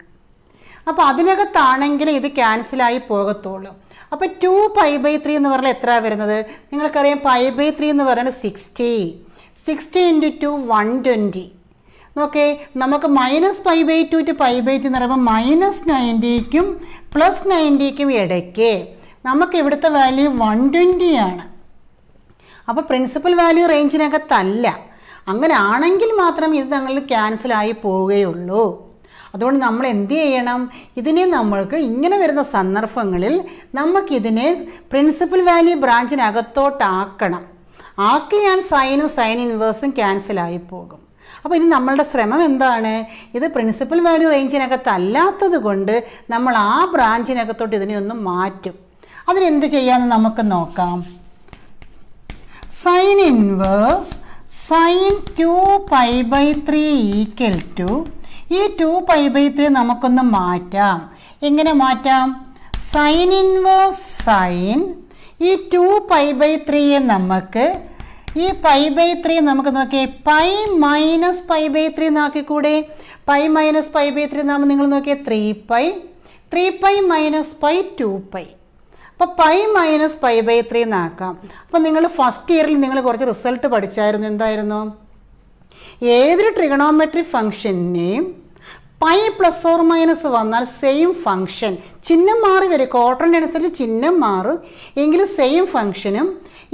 അപ്പോൾ അതിനകത്താണെങ്കിൽ ഇത് ക്യാൻസലായി പോകത്തുള്ളൂ. അപ്പോൾ 2 പൈ ബൈ 3 എന്ന് പറഞ്ഞാൽ എത്ര വരുന്നത്? നിങ്ങൾക്കറിയാം പൈ ബൈ 3 എന്ന് പറയുന്നത് 60 ഇൻറ്റു 2 120. നോക്കേ, നമുക്ക് minus pi by 2 to pi by 2 എന്ന് പറയുമ്പോൾ മൈനസ് 90ക്കും പ്ലസ് 90ക്കും ഇടയ്ക്ക് നമുക്ക് ഇവിടുത്തെ വാല്യൂ 120 ആണ്. അപ്പോൾ പ്രിൻസിപ്പൽ വാല്യൂ റേഞ്ചിനകത്തല്ല. അങ്ങനെ ആണെങ്കിൽ മാത്രം ഇത് ഞങ്ങൾ ക്യാൻസലായി പോവുകയുള്ളൂ. അതുകൊണ്ട് നമ്മൾ എന്ത് ചെയ്യണം, ഇതിനെ നമ്മൾക്ക് ഇങ്ങനെ വരുന്ന സന്ദർഭങ്ങളിൽ നമുക്കിതിനെ പ്രിൻസിപ്പൽ വാല്യൂ ബ്രാഞ്ചിനകത്തോട്ടാക്കണം. ആക്കിയാൽ സൈനും സൈൻ ഇൻവേഴ്സും ക്യാൻസലായി പോകും. അപ്പോൾ ഇനി നമ്മളുടെ ശ്രമം എന്താണ്, ഇത് പ്രിൻസിപ്പൽ വാല്യൂ റേഞ്ചിനകത്തല്ലാത്തത് കൊണ്ട് നമ്മൾ ആ ബ്രാഞ്ചിനകത്തോട്ട് ഇതിനെ ഒന്ന് മാറ്റും. അതിനെന്ത് ചെയ്യാമെന്ന് നമുക്ക് നോക്കാം. Sine inverse sine 2π/3 equal to, ഈ 2π/3 നമുക്കൊന്ന് മാറ്റാം. എങ്ങനെ മാറ്റാം? സൈൻ ഇൻവേഴ്സ് സൈൻ ഈ 2π/3 നമുക്ക് ഈ π/3 നമുക്ക് നോക്കിയേ π-π/3 എന്നാക്കിക്കൂടെ? π-π/3 എന്നാകുമ്പോൾ നിങ്ങൾ നോക്കിയേ 3π 3π - π 2π. അപ്പോൾ π-π/3 എന്നാക്കാം. അപ്പോൾ നിങ്ങൾ ഫസ്റ്റ് ഇയറിൽ നിങ്ങൾ കുറച്ച് റിസൾട്ട് പഠിച്ചായിരുന്നു. എന്തായിരുന്നു? ഏതൊരു ട്രിഗണോമെട്രിക് ഫംഗ്ഷനെയും പൈ പ്ലസ് ഓർ മൈനസ് വന്നാൽ സെയിം ഫംഗ്ഷൻ, ചിഹ്നം മാറി വരും, ക്വാഡ്രൻ്റ് അനുസരിച്ച് ചിഹ്നം മാറും എങ്കിലും സെയിം ഫംഗ്ഷനും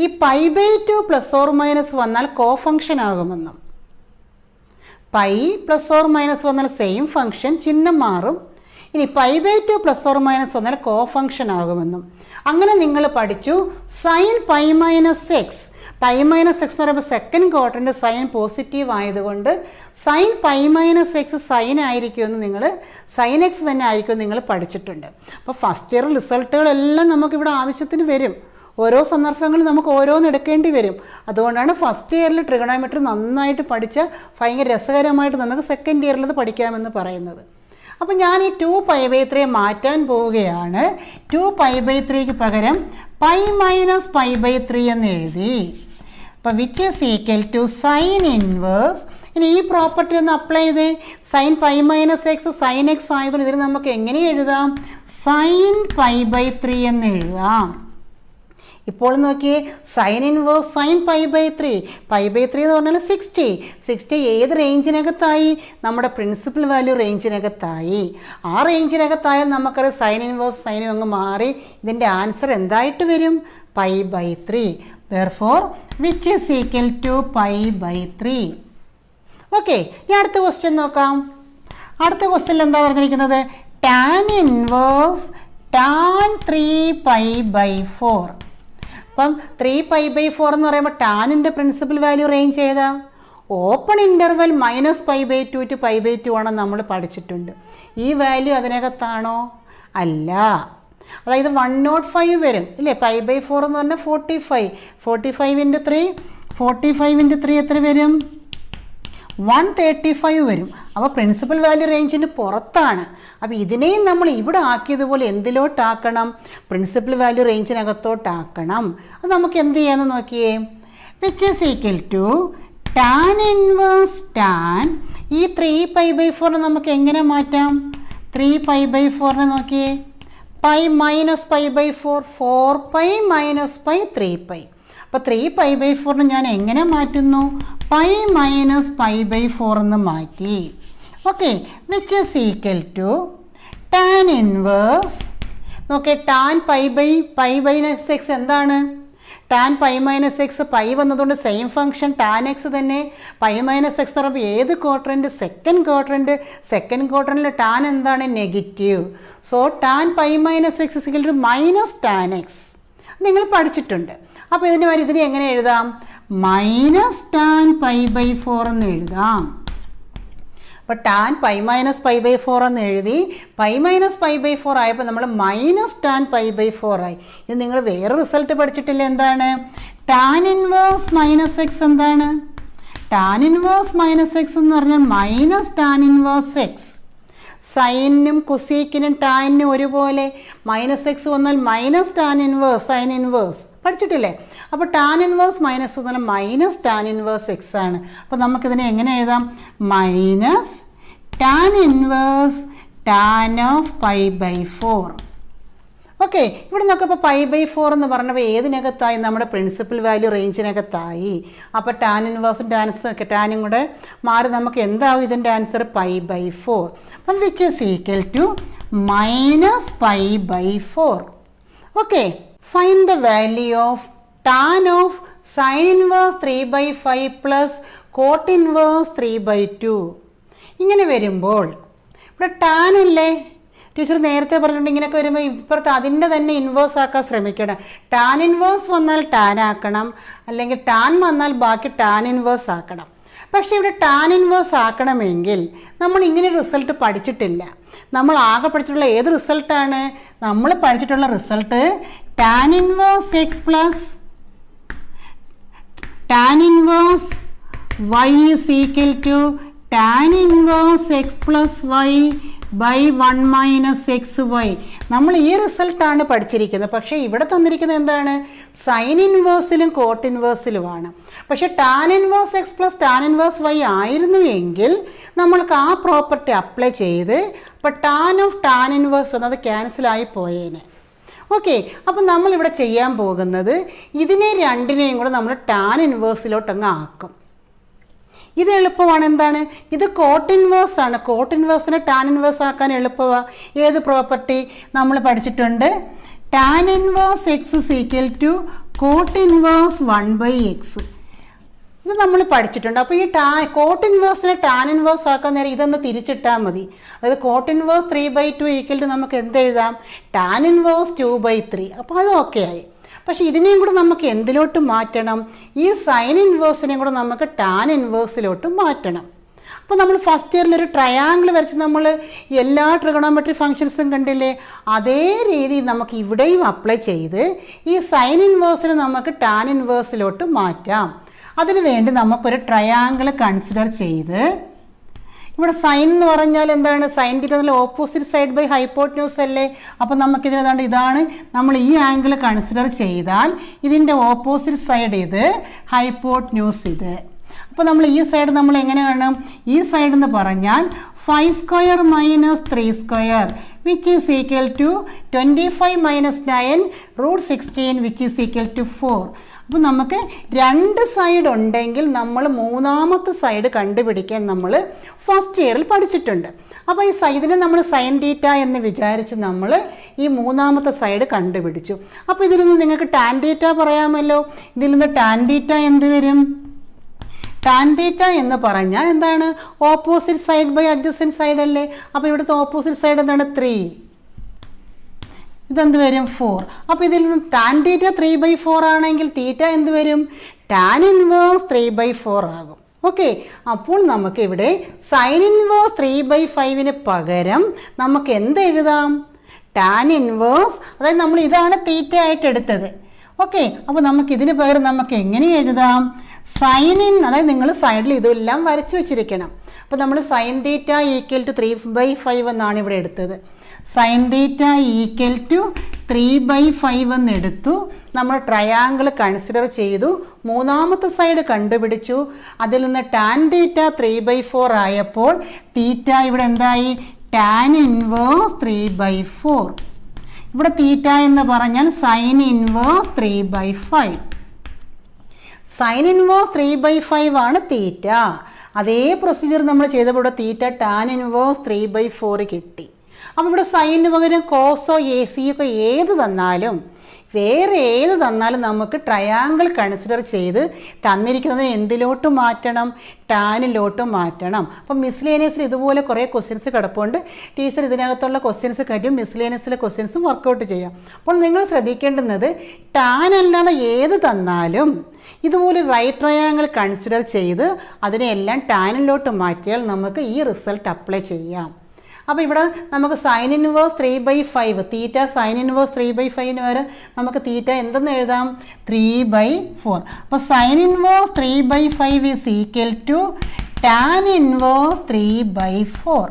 ഈ π/2 പ്ലസ് ഓർ മൈനസ് വന്നാൽ കോ ഫംഗ്ഷൻ ആകുമെന്നും, പൈ പ്ലസ് ഓർ മൈനസ് വന്നാൽ സെയിം ഫംഗ്ഷൻ ചിഹ്നം മാറും, ഇനി π/2 പ്ലസ് ഓർ മൈനസ് വന്നാൽ കോ ഫംഗ്ഷൻ ആകുമെന്നും. അങ്ങനെ നിങ്ങൾ പഠിച്ചു. സൈൻ π-x, π-x എന്ന് പറയുമ്പോൾ സെക്കൻഡ് ക്വാഡ്രൻ്റ് സൈൻ പോസിറ്റീവ് ആയതുകൊണ്ട് സൈൻ π-x സൈൻ ആയിരിക്കുമെന്ന് നിങ്ങൾ, സൈൻ എക്സ് തന്നെ ആയിരിക്കുമെന്ന് നിങ്ങൾ പഠിച്ചിട്ടുണ്ട്. അപ്പോൾ ഫസ്റ്റ് ഇയർ റിസൾട്ടുകളെല്ലാം നമുക്കിവിടെ ആവശ്യത്തിന് വരും. ഓരോ സന്ദർഭങ്ങളിൽ നമുക്ക് ഓരോന്ന് എടുക്കേണ്ടി വരും. അതുകൊണ്ടാണ് ഫസ്റ്റ് ഇയറിൽ ട്രിഗണോമെട്രി നന്നായിട്ട് പഠിച്ചാൽ ഭയങ്കര രസകരമായിട്ട് നമുക്ക് സെക്കൻഡ് ഇയറിൽ അത് പഠിക്കാമെന്ന് പറയുന്നത്. അപ്പോൾ ഞാൻ ഈ 2π/3 മാറ്റാൻ പോവുകയാണ്. 2π/3ക്ക് പകരം π-π/3 എന്ന് എഴുതി. അപ്പോൾ which is equal to sine inverse. ഇനി ഈ പ്രോപ്പർട്ടി ഒന്ന് അപ്ലൈ ചെയ്തേ. സൈൻ π-x സൈൻ എക്സ് ആയതുകൊണ്ട് ഇതിന് നമുക്ക് എങ്ങനെ എഴുതാം? സൈൻ π/3 എന്ന് എഴുതാം. ഇപ്പോൾ നോക്കിയേ, സൈൻ ഇൻവേഴ്സ് സൈൻ π/3, π/3 എന്ന് പറഞ്ഞാൽ 60 ഏത് റേഞ്ചിനകത്തായി? നമ്മുടെ പ്രിൻസിപ്പൽ വാല്യൂ റേഞ്ചിനകത്തായി. ആ റേഞ്ചിനകത്തായാൽ നമുക്കറിയാം സൈൻ ഇൻവേഴ്സ് സൈനും അങ്ങ് മാറി ഇതിൻ്റെ ആൻസർ എന്തായിട്ട് വരും? π/3. therefore which is equal to π/3. Okay, ഇനി അടുത്ത ക്വസ്റ്റ്യൻ നോക്കാം. അടുത്ത ക്വസ്റ്റ്യനിൽ എന്താ പറഞ്ഞിരിക്കുന്നത്? Tan inverse tan 3π/4. അപ്പം 3π/4 എന്ന് പറയുമ്പോൾ ടാനിൻ്റെ പ്രിൻസിപ്പൽ വാല്യൂ റേഞ്ച് ഏതാ? ഓപ്പൺ ഇൻ്റർവെൽ -π/2 to π/2 ആണെന്ന് നമ്മൾ പഠിച്ചിട്ടുണ്ട്. ഈ വാല്യൂ അതിനകത്താണോ? അല്ല. അതായത് 105 വരും ഇല്ലേ? π/4 എന്ന് പറഞ്ഞാൽ 45. 45 × 3, 45 × 3 എത്ര വരും? 135 വരും. അപ്പോൾ പ്രിൻസിപ്പൽ വാല്യൂ റേഞ്ചിന് പുറത്താണ്. അപ്പോൾ ഇതിനെയും നമ്മൾ ഇവിടെ ആക്കിയതുപോലെ എന്തിലോട്ടാക്കണം? Principal value റേഞ്ചിനകത്തോട്ടാക്കണം. അത് നമുക്ക് എന്ത് ചെയ്യാമെന്ന് നോക്കിയേ. Which is equal to tan inverse tan ഈ 3π/4 നമുക്ക് എങ്ങനെ മാറ്റാം? 3π/4 നോക്കിയേ, π-π/4 4π - π 3π. അപ്പോൾ 3π/4 ഞാൻ എങ്ങനെ മാറ്റുന്നു? π-π/4 എന്ന് മാറ്റി. Okay, which is equal to tan inverse. നോക്കിയേ, ടാൻ π/x എന്താണ്? ടാൻ π-x പൈ വന്നതുകൊണ്ട് സെയിം ഫംഗ്ഷൻ ടാൻ എക്സ് തന്നെ. π-x എന്ന് പറയുമ്പോൾ ഏത് ക്വാഡ്രൻ്റ്? Second quadrant. സെക്കൻഡ് ക്വാഡ്രൻ്റിൽ ടാൻ എന്താണ്? Negative. So tan π-x equal to minus tan x നിങ്ങൾ പഠിച്ചിട്ടുണ്ട്. അപ്പോൾ ഇതിനെ എങ്ങനെ എഴുതാം? മൈനസ് ടാൻ π/4 എന്ന് എഴുതാം. അപ്പോൾ ടാൻ π-π/4 എന്ന് എഴുതി. π-π/4 ആയപ്പോൾ നമ്മൾ മൈനസ് ടാൻ π/4 ആയി. ഇത് നിങ്ങൾ വേറെ റിസൾട്ട് പഠിച്ചിട്ടില്ല. എന്താണ്? ടാൻ ഇൻവേഴ്സ് -x എന്താണ്? ടാൻ ഇൻവേഴ്സ് -x എന്ന് പറഞ്ഞാൽ മൈനസ് ടാൻ ഇൻവേഴ്സ് എക്സ്. സൈനും കൊസീക്കിനും ടാനിനും ഒരുപോലെ. -x വന്നാൽ minus tan inverse sine inverse പഠിച്ചിട്ടില്ലേ? അപ്പോൾ ടാൻ ഇൻവേഴ്സ് മൈനസ് എന്ന് പറഞ്ഞാൽ മൈനസ് ടാൻ ഇൻവേഴ്സ് എക്സ് ആണ്. അപ്പോൾ നമുക്കിതിനെ എങ്ങനെ എഴുതാം? Minus tan inverse tan of π/4. Okay, ഇവിടെ നോക്കിയപ്പോൾ π/4 എന്ന് പറഞ്ഞപ്പോൾ ഏതിനകത്തായി? നമ്മുടെ പ്രിൻസിപ്പൽ വാല്യൂ റേഞ്ചിനകത്തായി. അപ്പോൾ ടാൻ ഇൻവേഴ്സും ടാനും കൂടെ മാറി നമുക്ക് എന്താവും ഇതിൻ്റെ ആൻസർ? π/4. അപ്പം which is equal to minus π/4. Okay, find the value of tan of sine inverse 3/5 plus cot inverse 3/2. ഇങ്ങനെ വരുമ്പോൾ ഇവിടെ ടാൻ അല്ലേ? ടീച്ചർ നേരത്തെ പറഞ്ഞിട്ടുണ്ട് ഇങ്ങനെയൊക്കെ വരുമ്പോൾ ഇപ്പുറത്ത് അതിൻ്റെ തന്നെ ഇൻവേഴ്സ് ആക്കാൻ ശ്രമിക്കണം. ടാൻ ഇൻവേഴ്സ് വന്നാൽ ടാൻ ആക്കണം, അല്ലെങ്കിൽ ടാൻ വന്നാൽ ബാക്കി ടാൻ ഇൻവേഴ്സ് ആക്കണം. പക്ഷേ ഇവിടെ ടാൻ ഇൻവേഴ്സ് ആക്കണമെങ്കിൽ നമ്മൾ ഇങ്ങനെ റിസൾട്ട് പഠിച്ചിട്ടില്ല. നമ്മൾ ആകെ പഠിച്ചിട്ടുള്ള ഏത് റിസൾട്ടാണ്? നമ്മൾ പഠിച്ചിട്ടുള്ള result tan inverse x plus tan inverse y is equal to tan inverse x plus y by 1 minus x y. നമ്മൾ ഈ റിസൾട്ടാണ് പഠിച്ചിരിക്കുന്നത്. പക്ഷേ ഇവിടെ തന്നിരിക്കുന്നത് എന്താണ്? സൈൻ ഇൻവേഴ്സിലും കോട്ട് ഇൻവേഴ്സിലുമാണ്. പക്ഷേ tan inverse x plus tan inverse y ആയിരുന്നു എങ്കിൽ നമ്മൾക്ക് ആ പ്രോപ്പർട്ടി അപ്ലൈ ചെയ്ത് അപ്പോൾ ടാൻ ഓഫ് ടാൻ ഇൻവേഴ്സ് എന്നത് ക്യാൻസലായി പോയേനെ. ഓക്കെ, അപ്പം നമ്മളിവിടെ ചെയ്യാൻ പോകുന്നത് ഇതിനെ രണ്ടിനെയും കൂടെ നമ്മൾ ടാൻ ഇൻവേഴ്സിലോട്ടങ്ങ് ആക്കും. ഇത് എളുപ്പമാണ്. എന്താണ് ഇത്? കോട്ട് ഇൻവേഴ്സ് ആണ്. കോട്ട് ഇൻവേഴ്സിനെ ടാൻ ഇൻവേഴ്സ് ആക്കാൻ എളുപ്പമാണ്. ഏത് പ്രോപ്പർട്ടി നമ്മൾ പഠിച്ചിട്ടുണ്ട്? Tan inverse x is equal to cot inverse 1/x. ഇത് നമ്മൾ പഠിച്ചിട്ടുണ്ട്. അപ്പോൾ ഈ കോട്ട് ഇൻവേഴ്സിനെ ടാൻ ഇൻവേഴ്സ് ആക്കാൻ നേരം ഇതൊന്ന് തിരിച്ചിട്ടാൽ മതി. അതായത് കോട്ട് ഇൻവേഴ്സ് 3/2 ഈക്വൽ ടു നമുക്ക് എന്തെഴുതാം? Tan inverse 2/3. അപ്പോൾ അത് ഓക്കെ ആയി. പക്ഷേ ഇതിനെയും കൂടെ നമുക്ക് എന്തിലോട്ട് മാറ്റണം? ഈ സൈൻ ഇൻവേഴ്സിനെയും കൂടെ നമുക്ക് ടാൻ ഇൻവേഴ്സിലോട്ട് മാറ്റണം. അപ്പോൾ നമ്മൾ ഫസ്റ്റ് ഇയറിൽ ഒരു ട്രയാങ്കിൾ വരച്ച് നമ്മൾ എല്ലാ ട്രിഗണോമെട്രി ഫംഗ്ഷൻസും കണ്ടില്ലേ? അതേ രീതി നമുക്ക് ഇവിടെയും അപ്ലൈ ചെയ്ത് ഈ സൈൻ ഇൻവേഴ്സിനെ നമുക്ക് ടാൻ ഇൻവേഴ്സിലോട്ട് മാറ്റാം. അതിനു വേണ്ടി നമുക്കൊരു ട്രയാങ്കിൾ കൺസിഡർ ചെയ്ത് ഇവിടെ സൈൻ എന്ന് പറഞ്ഞാൽ എന്താണ്? Sine theta opposite side by hypotenuse അല്ലേ? അപ്പോൾ നമുക്കിതിന് ഇതാണ് നമ്മൾ ഈ ആംഗിൾ കൺസിഡർ ചെയ്താൽ ഇതിൻ്റെ ഓപ്പോസിറ്റ് സൈഡ് ഇത്, ഹൈപ്പോട്ട്ന്യൂസ് ഇത്. അപ്പോൾ നമ്മൾ ഈ സൈഡ് നമ്മൾ എങ്ങനെ കാണും? ഈ സൈഡ് എന്ന് പറഞ്ഞാൽ 5² minus 3² which is equal to 25 minus 9 √16 which is equal to 4. അപ്പോൾ നമുക്ക് രണ്ട് സൈഡ് ഉണ്ടെങ്കിൽ നമ്മൾ മൂന്നാമത്തെ സൈഡ് കണ്ടുപിടിക്കാൻ നമ്മൾ ഫസ്റ്റ് ഇയറിൽ പഠിച്ചിട്ടുണ്ട്. അപ്പോൾ ഈ സൈഡിനെ നമ്മൾ സൈൻ തീറ്റ എന്ന് വിചാരിച്ച് നമ്മൾ ഈ മൂന്നാമത്തെ സൈഡ് കണ്ടുപിടിച്ചു. അപ്പോൾ ഇതിൽ നിന്ന് നിങ്ങൾക്ക് ടാൻ തീറ്റ പറയാമല്ലോ. ഇതിൽ നിന്ന് ടാൻ തീറ്റ എന്ത് വരും? ടാൻ തീറ്റ എന്ന് പറഞ്ഞാൽ എന്താണ്? Opposite side by adjacent side അല്ലേ? അപ്പോൾ ഇവിടുത്തെ ഓപ്പോസിറ്റ് സൈഡ് എന്താണ്? 3. ഇതെന്ത് വരും? 4. അപ്പോൾ ഇതിൽ നിന്ന് ടാൻ തീറ്റ 3/4 ആണെങ്കിൽ തീറ്റ എന്ത് വരും? ടാൻ ഇൻവേഴ്സ് 3/4 ആകും. ഓക്കെ, അപ്പോൾ നമുക്ക് ഇവിടെ സൈൻ ഇൻവേഴ്സ് 3/5 പകരം നമുക്ക് എന്ത് എഴുതാം? Tan inverse. അതായത് നമ്മൾ ഇതാണ് തീറ്റ ആയിട്ട് എടുത്തത്. ഓക്കെ, അപ്പോൾ നമുക്ക് ഇതിന് പകരം നമുക്ക് എങ്ങനെ എഴുതാം? സൈൻ ഇൻ, അതായത് നിങ്ങൾ സൈഡിൽ ഇതെല്ലാം വരച്ചു വെച്ചിരിക്കണം. അപ്പോൾ നമ്മൾ സൈൻ തീറ്റ ഈക്വൽ ടു 3/5 എന്നാണ് ഇവിടെ എടുത്തത്. സൈൻ തീറ്റ ഈക്വൽ ടു 3/5 എന്ന് എടുത്തു. നമ്മൾ ട്രയാങ്കിൾ കൺസിഡർ ചെയ്തു, മൂന്നാമത്തെ സൈഡ് കണ്ടുപിടിച്ചു. അതിൽ നിന്ന് ടാൻ തീറ്റ 3/4 ആയപ്പോൾ തീറ്റ ഇവിടെ എന്തായി? Tan inverse 3/4. ഇവിടെ തീറ്റ എന്ന് പറഞ്ഞാൽ സൈൻ ഇൻവേഴ്സ് 3/5. സൈൻ ഇൻവേഴ്സ് 3/5 ആണ് തീറ്റ. അതേ പ്രൊസീജിയർ നമ്മൾ ചെയ്തപ്പോൾ ഇവിടെ തീറ്റ ടാൻ ഇൻവേഴ്സ് 3/4 കിട്ടി. അപ്പോൾ ഇവിടെ സൈനിന് പകരം കോസോ എ സിയൊക്കെ ഏത് തന്നാലും വേറെ ഏത് തന്നാലും നമുക്ക് ട്രയാങ്കിൾ കൺസിഡർ ചെയ്ത് തന്നിരിക്കുന്നതിന് എന്തിലോട്ട് മാറ്റണം? ടാനിലോട്ട് മാറ്റണം. അപ്പം മിസ്ലേനിയസിൽ ഇതുപോലെ കുറേ ക്വസ്റ്റ്യൻസ് കിടപ്പുണ്ട്. ടീച്ചർ ഇതിനകത്തുള്ള ക്വസ്റ്റ്യൻസ് കാര്യം മിസ്ലേനിയസിലെ ക്വസ്റ്റ്യൻസ് വർക്കൗട്ട് ചെയ്യാം. അപ്പോൾ നിങ്ങൾ ശ്രദ്ധിക്കേണ്ടുന്നത് ടാൻ അല്ലാതെ ഏത് തന്നാലും ഇതുപോലെ റൈറ്റ് ട്രയാങ്കിൾ കൺസിഡർ ചെയ്ത് അതിനെല്ലാം ടാനിലോട്ട് മാറ്റിയാൽ നമുക്ക് ഈ റിസൾട്ട് അപ്ലൈ ചെയ്യാം. അപ്പോൾ ഇവിടെ നമുക്ക് sine inverse 3/5 theta sine inverse 3/5 വരെ നമുക്ക് തീറ്റ എന്തെന്ന് എഴുതാം? 3/4. അപ്പോൾ sine inverse 3/5 is equal to tan inverse 3/4.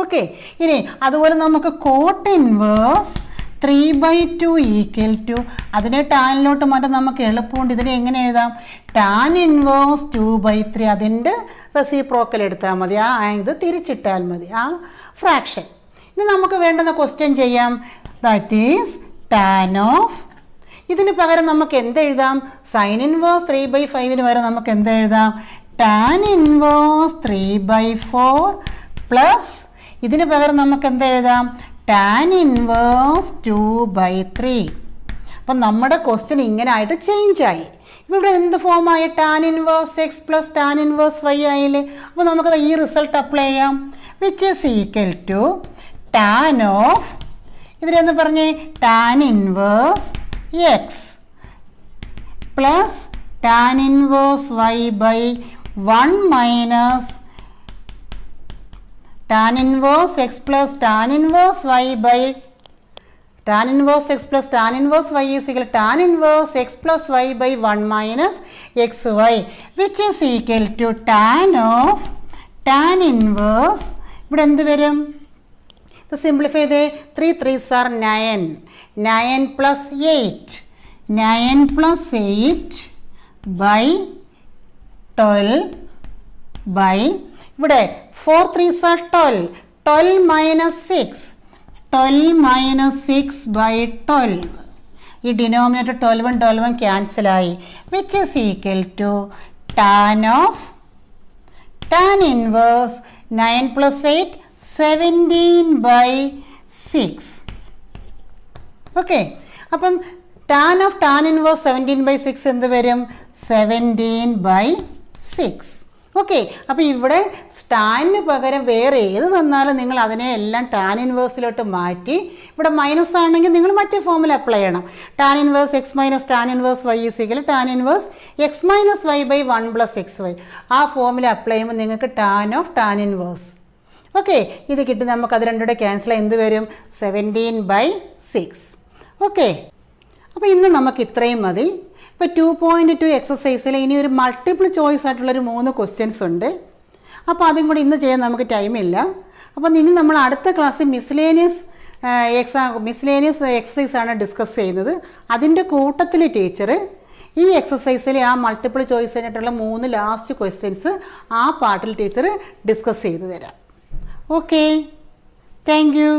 Okay, ഇനി അതുപോലെ നമുക്ക് കോട്ട് ഇൻവേഴ്സ് 3/2 ഈക്വൽ ടു അതിനെ ടാനിലോട്ട് മാറ്റാൻ നമുക്ക് എളുപ്പമുണ്ട്. ഇതിനെ എങ്ങനെ എഴുതാം? Tan inverse 2/3. അതിൻ്റെ റെസിപ്രോക്കൽ എടുത്താൽ മതി. ആ ഇത് തിരിച്ചിട്ടാൽ മതി, ആ ഫ്രാക്ഷൻ. ഇനി നമുക്ക് വേണ്ടുന്ന ക്വസ്റ്റ്യൻ ചെയ്യാം. That is tan of. ഇതിന് പകരം നമുക്ക് എന്തെഴുതാം? സൈൻ ഇൻവേഴ്സ് 3/5 വരെ നമുക്ക് എന്തെഴുതാം? ടാൻ ഇൻവേഴ്സ് 3/4 പ്ലസ് ഇതിന് പകരം നമുക്ക് എന്തെഴുതാം? Tan inverse 2/3. അപ്പം നമ്മുടെ ക്വസ്റ്റ്യൻ ഇങ്ങനെ ആയിട്ട് ചേഞ്ച് ആയി. ഇവിടെ എന്ത് ഫോമായ tan inverse x plus tan inverse y ആയില്ലേ. അപ്പോൾ നമുക്കത് ഈ റിസൾട്ട് അപ്ലൈ ചെയ്യാം. Which is equal to tan of ഇതിലെന്ന് പറഞ്ഞേ tan inverse x plus tan inverse y by 1 minus tan inverse x plus tan inverse y by tan inverse x plus tan inverse y is equal to tan inverse x plus y by 1 minus xy, which is equal to tan of tan inverse ഇവിടെ എന്ത് വരും? ഇത് simplify ചെയ്തേ. 3 3s are 9 9 plus 8 9 plus 8 by 12 by ഇവിടെ 4 3s are 12 12 minus 6 12 minus 6 by 12. ഈ denominator 12 cancel ആയി. Which is equal to tan of tan inverse 9 plus 8 17 by 6. Okay, അപ്പം tan of tan inverse 17 by 6 എന്ത് വരും? 17 by 6. ഓക്കെ, അപ്പോൾ ഇവിടെ ടാനിന് പകരം വേറെ ഏത് തന്നാലും നിങ്ങൾ അതിനെ എല്ലാം ടാൻ ഇൻവേഴ്സിലോട്ട് മാറ്റി ഇവിടെ മൈനസ് ആണെങ്കിൽ നിങ്ങൾ മറ്റേ ഫോമിൽ അപ്ലൈ ചെയ്യണം. Tan inverse x minus tan inverse y is equal tan inverse x minus y by 1 plus x y. ആ ഫോമിൽ അപ്ലൈ ചെയ്യുമ്പോൾ നിങ്ങൾക്ക് tan of tan inverse. Okay, ഇത് കിട്ടി. നമുക്കത് രണ്ടുകൂടെ ക്യാൻസൽ എന്ത് വരും? 17 by 6. ഓക്കെ, അപ്പോൾ ഇന്ന് നമുക്ക് ഇത്രയും മതി. ഇപ്പോൾ 2.2 എക്സസൈസിൽ ഇനി ഒരു മൾട്ടിപ്പിൾ ചോയ്സ് ആയിട്ടുള്ളൊരു 3 ക്വസ്റ്റ്യൻസ് ഉണ്ട്. അപ്പോൾ അതും കൂടി ഇന്ന് ചെയ്യാൻ നമുക്ക് ടൈമില്ല. അപ്പോൾ ഇനി നമ്മൾ അടുത്ത ക്ലാസ്സിൽ മിസ്ലേനിയസ് എക്സസൈസ് ആണ് ഡിസ്കസ് ചെയ്യുന്നത്. അതിൻ്റെ കൂട്ടത്തിൽ ടീച്ചർ ഈ എക്സസൈസിലെ ആ മൾട്ടിപ്പിൾ ചോയ്സ് ആയിട്ടുള്ള 3 ലാസ്റ്റ് ക്വസ്റ്റ്യൻസ് ആ പാർട്ടിൽ ടീച്ചർ ഡിസ്കസ് ചെയ്തു തരാം. Okay, thank you.